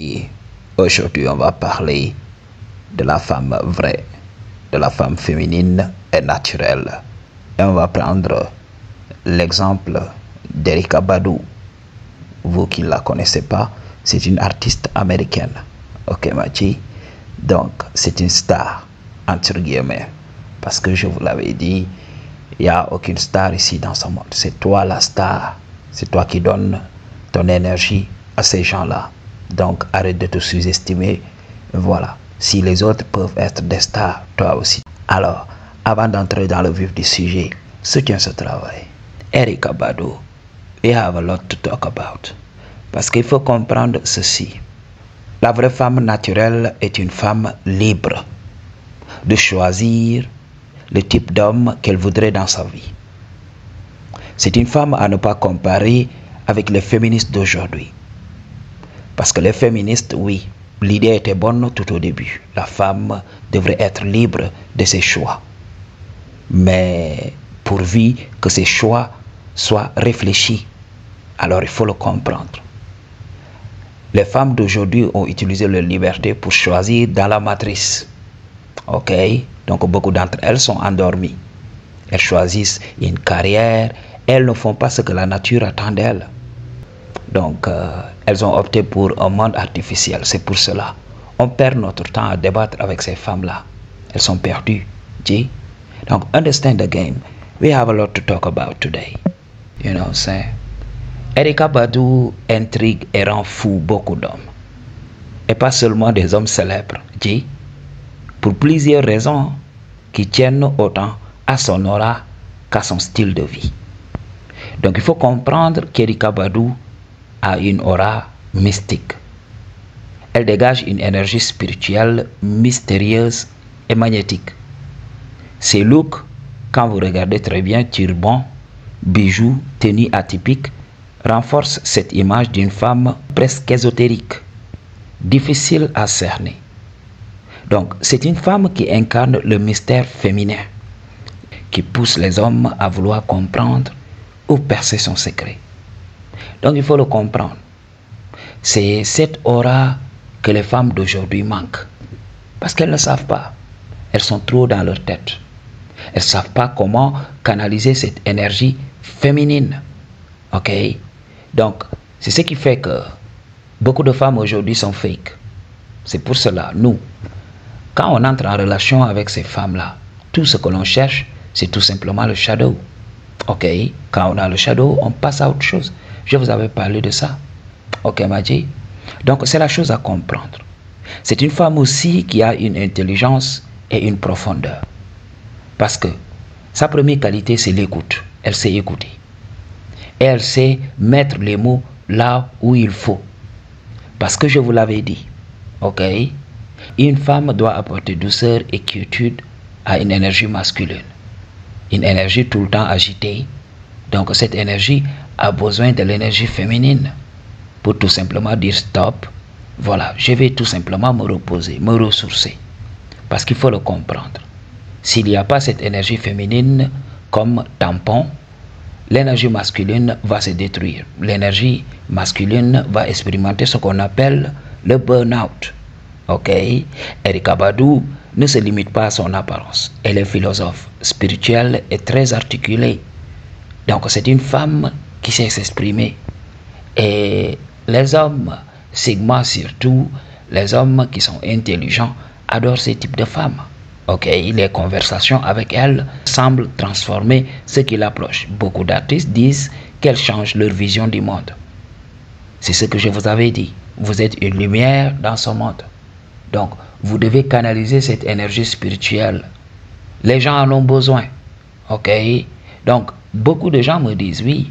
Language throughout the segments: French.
Et aujourd'hui, on va parler de la femme vraie, de la femme féminine et naturelle. Et on va prendre l'exemple d'Erykah Badu. Vous qui ne la connaissez pas, c'est une artiste américaine. Ok, Machi. Donc, c'est une star, entre guillemets. Parce que je vous l'avais dit, il n'y a aucune star ici dans ce monde. C'est toi la star. C'est toi qui donnes ton énergie à ces gens-là. Donc, arrête de te sous-estimer. Voilà. Si les autres peuvent être des stars, toi aussi. Alors, avant d'entrer dans le vif du sujet, soutiens ce travail. Erykah Badu, we have a lot to talk about. Parce qu'il faut comprendre ceci. La vraie femme naturelle est une femme libre de choisir le type d'homme qu'elle voudrait dans sa vie. C'est une femme à ne pas comparer avec les féministes d'aujourd'hui. Parce que les féministes, oui, l'idée était bonne tout au début. La femme devrait être libre de ses choix. Mais pourvu que ses choix soient réfléchis, alors il faut le comprendre. Les femmes d'aujourd'hui ont utilisé leur liberté pour choisir dans la matrice. Ok? Donc beaucoup d'entre elles sont endormies. Elles choisissent une carrière. Elles ne font pas ce que la nature attend d'elles. Donc elles ont opté pour un monde artificiel. C'est pour cela. On perd notre temps à débattre avec ces femmes-là. Elles sont perdues. Donc understand the game. We have a lot to talk about today. You know what I'm saying? Erykah Badu intrigue et rend fou beaucoup d'hommes. Et pas seulement des hommes célèbres, pour plusieurs raisons qui tiennent autant à son aura qu'à son style de vie. Donc il faut comprendre qu'Erykah Badu a une aura mystique. Elle dégage une énergie spirituelle mystérieuse et magnétique. Ses looks, quand vous regardez très bien, turban, bijoux, tenue atypique, renforce cette image d'une femme presque ésotérique, difficile à cerner. Donc, c'est une femme qui incarne le mystère féminin, qui pousse les hommes à vouloir comprendre ou percer son secret. Donc, il faut le comprendre. C'est cette aura que les femmes d'aujourd'hui manquent, parce qu'elles ne savent pas. Elles sont trop dans leur tête. Elles ne savent pas comment canaliser cette énergie féminine. Ok? Donc, c'est ce qui fait que beaucoup de femmes aujourd'hui sont fake. C'est pour cela, nous, quand on entre en relation avec ces femmes-là, tout ce que l'on cherche, c'est tout simplement le shadow. Ok? Quand on a le shadow, on passe à autre chose. Je vous avais parlé de ça. Ok, Maji? Donc, c'est la chose à comprendre. C'est une femme aussi qui a une intelligence et une profondeur. Parce que sa première qualité, c'est l'écoute. Elle sait écouter. Et elle sait mettre les mots là où il faut. Parce que je vous l'avais dit, ok, une femme doit apporter douceur et quiétude à une énergie masculine. Une énergie tout le temps agitée. Donc cette énergie a besoin de l'énergie féminine pour tout simplement dire stop. Voilà, je vais tout simplement me reposer, me ressourcer. Parce qu'il faut le comprendre. S'il n'y a pas cette énergie féminine comme tampon, l'énergie masculine va se détruire. L'énergie masculine va expérimenter ce qu'on appelle le burn-out. Ok? Erykah Badu ne se limite pas à son apparence. Elle est philosophe, spirituelle et très articulée. Donc c'est une femme qui sait s'exprimer. Et les hommes, Sigma surtout, les hommes qui sont intelligents, adorent ce type de femmes. Ok, les conversations avec elle semblent transformer ce qui l'approche. Beaucoup d'artistes disent qu'elles changent leur vision du monde. C'est ce que je vous avais dit. Vous êtes une lumière dans ce monde. Donc, vous devez canaliser cette énergie spirituelle. Les gens en ont besoin. Ok? Donc, beaucoup de gens me disent, oui,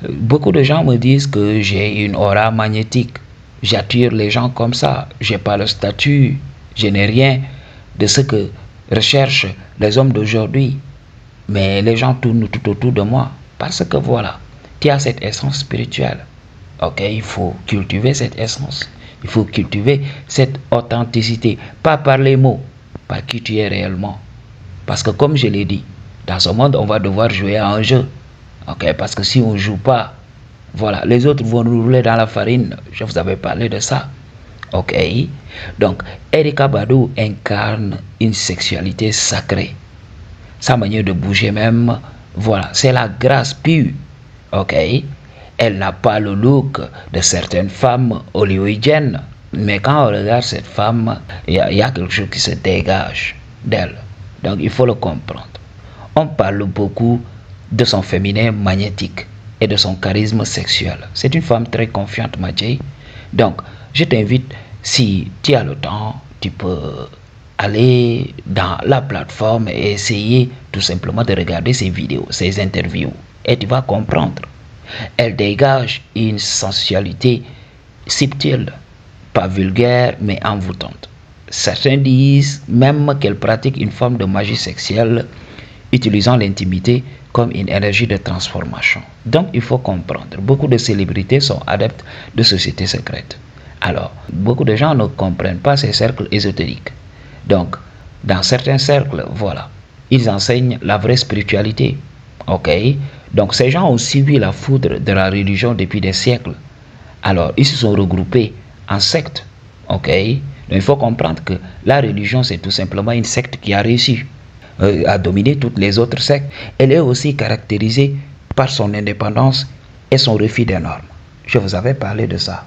beaucoup de gens me disent que j'ai une aura magnétique. J'attire les gens comme ça. Je n'ai pas le statut. Je n'ai rien de ce que recherchent les hommes d'aujourd'hui. Mais les gens tournent tout autour de moi. Parce que voilà, tu as cette essence spirituelle. Ok, il faut cultiver cette essence. Il faut cultiver cette authenticité. Pas par les mots, par qui tu es réellement. Parce que comme je l'ai dit, dans ce monde, on va devoir jouer à un jeu. Ok, parce que si on ne joue pas, voilà, les autres vont nous rouler dans la farine. Je vous avais parlé de ça. Ok. Donc, Erykah Badu incarne une sexualité sacrée. Sa manière de bouger même, voilà, c'est la grâce pure. Ok. Elle n'a pas le look de certaines femmes hollywoodiennes. Mais quand on regarde cette femme, il y a quelque chose qui se dégage d'elle. Donc, il faut le comprendre. On parle beaucoup de son féminin magnétique et de son charisme sexuel. C'est une femme très confiante, Mathieu. Donc, je t'invite, si tu as le temps, tu peux aller dans la plateforme et essayer tout simplement de regarder ses vidéos, ses interviews. Et tu vas comprendre. Elle dégage une sensualité subtile, pas vulgaire, mais envoûtante. Certains disent même qu'elle pratique une forme de magie sexuelle, utilisant l'intimité comme une énergie de transformation. Donc, il faut comprendre. Beaucoup de célébrités sont adeptes de sociétés secrètes. Alors, beaucoup de gens ne comprennent pas ces cercles ésotériques. Donc, dans certains cercles, voilà, ils enseignent la vraie spiritualité. Ok? Donc, ces gens ont suivi la foudre de la religion depuis des siècles. Alors, ils se sont regroupés en sectes. Ok? Donc, il faut comprendre que la religion, c'est tout simplement une secte qui a réussi à dominer toutes les autres sectes. Elle est aussi caractérisée par son indépendance et son refus des normes. Je vous avais parlé de ça.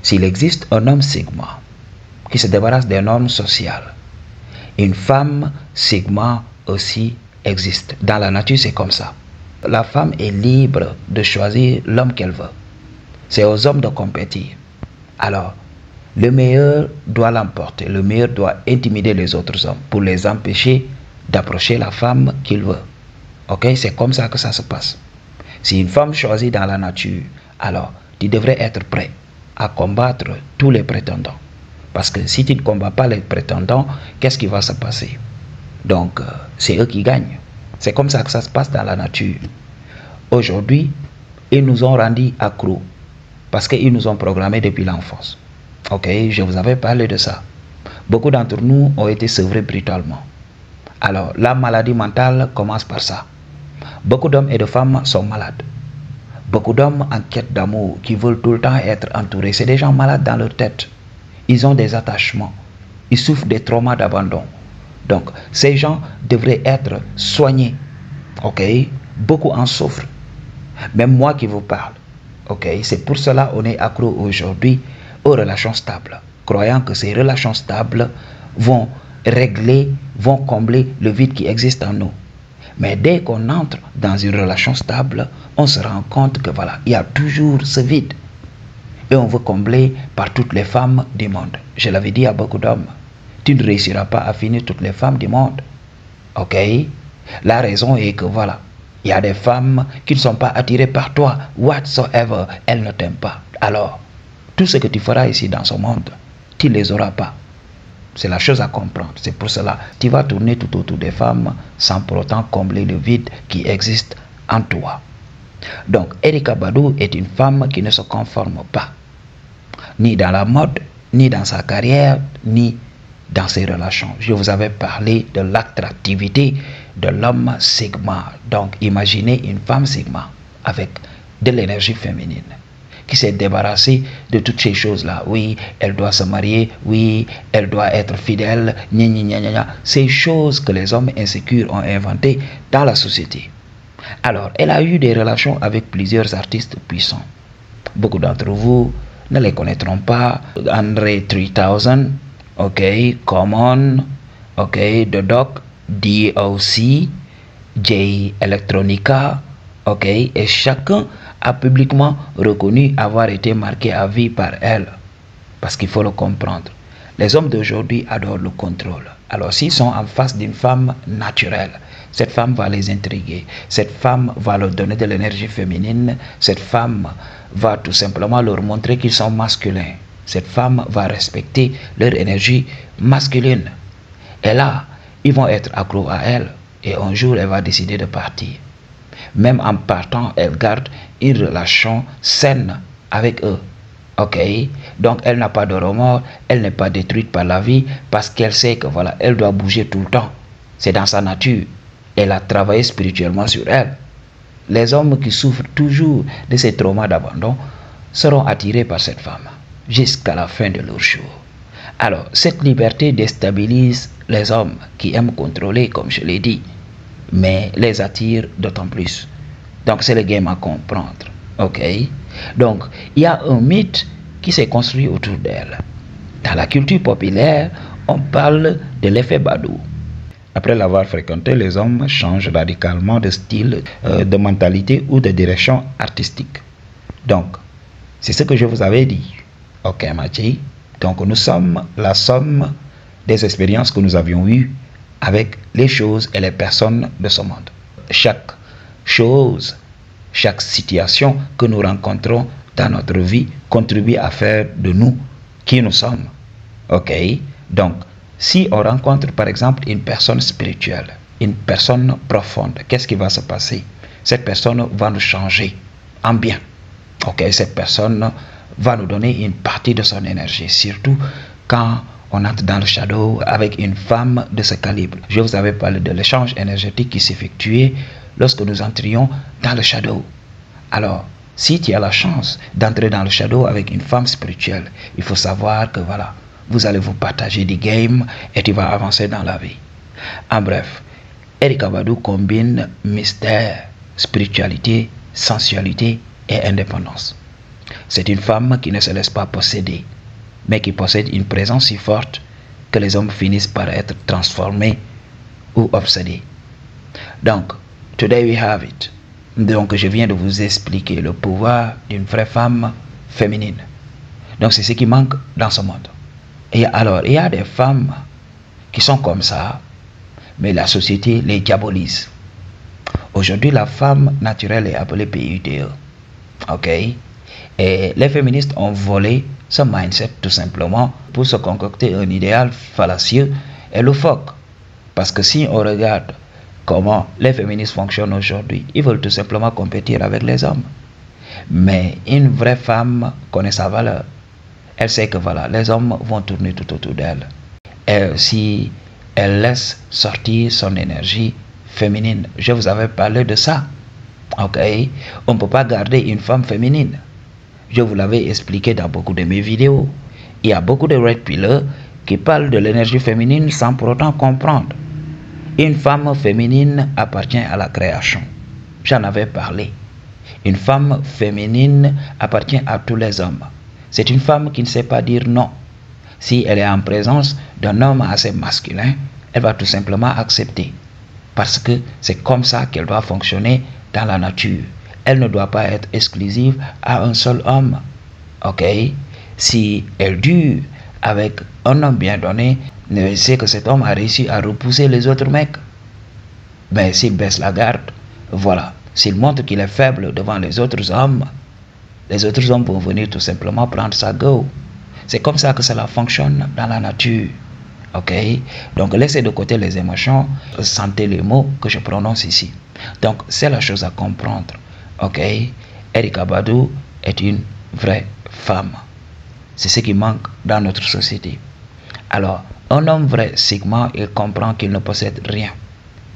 S'il existe un homme Sigma qui se débarrasse des normes sociales, une femme Sigma aussi existe. Dans la nature, c'est comme ça. La femme est libre de choisir l'homme qu'elle veut. C'est aux hommes de compétir. Alors, le meilleur doit l'emporter. Le meilleur doit intimider les autres hommes pour les empêcher d'approcher la femme qu'il veut. Ok? C'est comme ça que ça se passe. Si une femme choisit dans la nature, alors tu devrais être prêt à combattre tous les prétendants. Parce que si tu ne combats pas les prétendants, qu'est-ce qui va se passer? Donc, c'est eux qui gagnent. C'est comme ça que ça se passe dans la nature. Aujourd'hui, ils nous ont rendus accros parce qu'ils nous ont programmés depuis l'enfance. Ok, je vous avais parlé de ça. Beaucoup d'entre nous ont été sevrés brutalement. Alors, la maladie mentale commence par ça. Beaucoup d'hommes et de femmes sont malades. Beaucoup d'hommes en quête d'amour qui veulent tout le temps être entourés. C'est des gens malades dans leur tête. Ils ont des attachements. Ils souffrent des traumas d'abandon. Donc, ces gens devraient être soignés. Ok? Beaucoup en souffrent. Même moi qui vous parle. Ok? C'est pour cela qu'on est accro aujourd'hui aux relations stables. Croyant que ces relations stables vont régler, vont combler le vide qui existe en nous. Mais dès qu'on entre dans une relation stable, on se rend compte que voilà, il y a toujours ce vide. Et on veut combler par toutes les femmes du monde. Je l'avais dit à beaucoup d'hommes. Tu ne réussiras pas à finir toutes les femmes du monde. Ok? La raison est que voilà, il y a des femmes qui ne sont pas attirées par toi. Whatsoever, elles ne t'aiment pas. Alors, tout ce que tu feras ici dans ce monde, tu ne les auras pas. C'est la chose à comprendre. C'est pour cela que tu vas tourner tout autour des femmes sans pour autant combler le vide qui existe en toi. Donc, Erykah Badu est une femme qui ne se conforme pas, ni dans la mode, ni dans sa carrière, ni dans ses relations. Je vous avais parlé de l'attractivité de l'homme Sigma. Donc, imaginez une femme Sigma avec de l'énergie féminine qui s'est débarrassée de toutes ces choses-là. Oui, elle doit se marier. Oui, elle doit être fidèle. Gna, gna, gna, gna. Ces choses que les hommes insécures ont inventées dans la société. Alors, elle a eu des relations avec plusieurs artistes puissants. Beaucoup d'entre vous ne les connaîtront pas. Andre 3000, ok, Common, ok, The Doc, DOC, J Electronica, ok, et chacun a publiquement reconnu avoir été marqué à vie par elle. Parce qu'il faut le comprendre. Les hommes d'aujourd'hui adorent le contrôle. Alors s'ils sont en face d'une femme naturelle, cette femme va les intriguer. Cette femme va leur donner de l'énergie féminine. Cette femme va tout simplement leur montrer qu'ils sont masculins. Cette femme va respecter leur énergie masculine. Et là, ils vont être accros à elle. Et un jour, elle va décider de partir. Même en partant, elle garde une relation saine avec eux. Ok? Donc, elle n'a pas de remords, elle n'est pas détruite par la vie parce qu'elle sait que voilà, elle doit bouger tout le temps. C'est dans sa nature. Elle a travaillé spirituellement sur elle. Les hommes qui souffrent toujours de ces traumas d'abandon seront attirés par cette femme. jusqu'à la fin de leur jour. Alors, cette liberté déstabilise les hommes qui aiment contrôler, comme je l'ai dit, mais les attire d'autant plus. Donc, c'est le game à comprendre. Ok? Donc, il y a un mythe qui s'est construit autour d'elle. Dans la culture populaire, on parle de l'effet Badou. Après l'avoir fréquenté, les hommes changent radicalement de style, de mentalité ou de direction artistique. Donc, c'est ce que je vous avais dit. Ok, Mathieu. Donc, nous sommes la somme des expériences que nous avions eues avec les choses et les personnes de ce monde. Chaque chose, chaque situation que nous rencontrons dans notre vie contribue à faire de nous qui nous sommes. Ok? Donc, si on rencontre par exemple une personne spirituelle, une personne profonde, qu'est-ce qui va se passer? Cette personne va nous changer en bien. Ok? Cette personne va nous donner une partie de son énergie, surtout quand on entre dans le shadow avec une femme de ce calibre. Je vous avais parlé de l'échange énergétique qui s'effectuait lorsque nous entrions dans le shadow. Alors, si tu as la chance d'entrer dans le shadow avec une femme spirituelle, il faut savoir que voilà, vous allez vous partager des games et tu vas avancer dans la vie. En bref, Erykah Badu combine mystère, spiritualité, sensualité et indépendance. C'est une femme qui ne se laisse pas posséder, mais qui possède une présence si forte que les hommes finissent par être transformés ou obsédés. Donc, today we have it. Donc, je viens de vous expliquer le pouvoir d'une vraie femme féminine. Donc, c'est ce qui manque dans ce monde. Et alors, il y a des femmes qui sont comme ça, mais la société les diabolise. Aujourd'hui, la femme naturelle est appelée PUTE. Ok? Et les féministes ont volé ce mindset tout simplement pour se concocter un idéal fallacieux et loufoque. Parce que si on regarde comment les féministes fonctionnent aujourd'hui, ils veulent tout simplement compétir avec les hommes. Mais une vraie femme connaît sa valeur. Elle sait que voilà, les hommes vont tourner tout autour d'elle. Et si elle laisse sortir son énergie féminine, je vous avais parlé de ça. Ok? On ne peut pas garder une femme féminine. Je vous l'avais expliqué dans beaucoup de mes vidéos. Il y a beaucoup de red pillers qui parlent de l'énergie féminine sans pour autant comprendre. Une femme féminine appartient à la création. J'en avais parlé. Une femme féminine appartient à tous les hommes. C'est une femme qui ne sait pas dire non. Si elle est en présence d'un homme assez masculin, elle va tout simplement accepter. Parce que c'est comme ça qu'elle doit fonctionner dans la nature. Elle ne doit pas être exclusive à un seul homme. Ok? Si elle dure avec un homme bien donné, c'est que cet homme a réussi à repousser les autres mecs. Mais s'il baisse la garde, voilà. S'il montre qu'il est faible devant les autres hommes vont venir tout simplement prendre sa go. C'est comme ça que cela fonctionne dans la nature. Ok? Donc laissez de côté les émotions, sentez les mots que je prononce ici. Donc c'est la chose à comprendre. Ok? Erykah Badu est une vraie femme. C'est ce qui manque dans notre société. Alors, un homme vrai, Sigma, il comprend qu'il ne possède rien.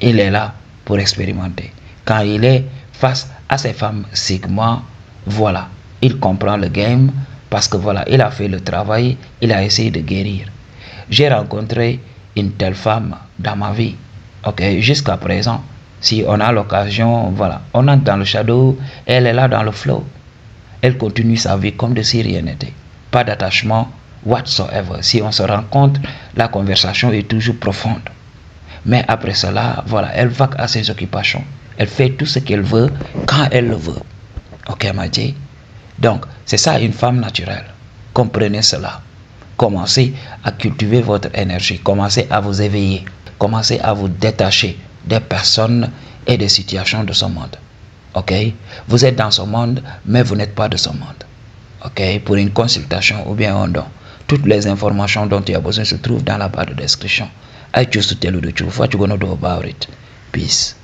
Il est là pour expérimenter. Quand il est face à ces femmes Sigma, voilà, il comprend le game parce que voilà, il a fait le travail, il a essayé de guérir. J'ai rencontré une telle femme dans ma vie. Ok, jusqu'à présent, si on a l'occasion, voilà, on entre dans le shadow, elle est là dans le flow. Elle continue sa vie comme de si rien n'était. Pas d'attachement whatsoever. Si on se rencontre, la conversation est toujours profonde. Mais après cela, voilà, elle vaque à ses occupations. Elle fait tout ce qu'elle veut quand elle le veut. Ok, Madji? Donc, c'est ça une femme naturelle. Comprenez cela. Commencez à cultiver votre énergie. Commencez à vous éveiller. Commencez à vous détacher des personnes et des situations de ce monde. Ok? Vous êtes dans ce monde, mais vous n'êtes pas de ce monde. Ok? Pour une consultation ou bien un don, toutes les informations dont tu as besoin se trouvent dans la barre de description. I choose to tell you the truth. What you gonna do about it? Peace.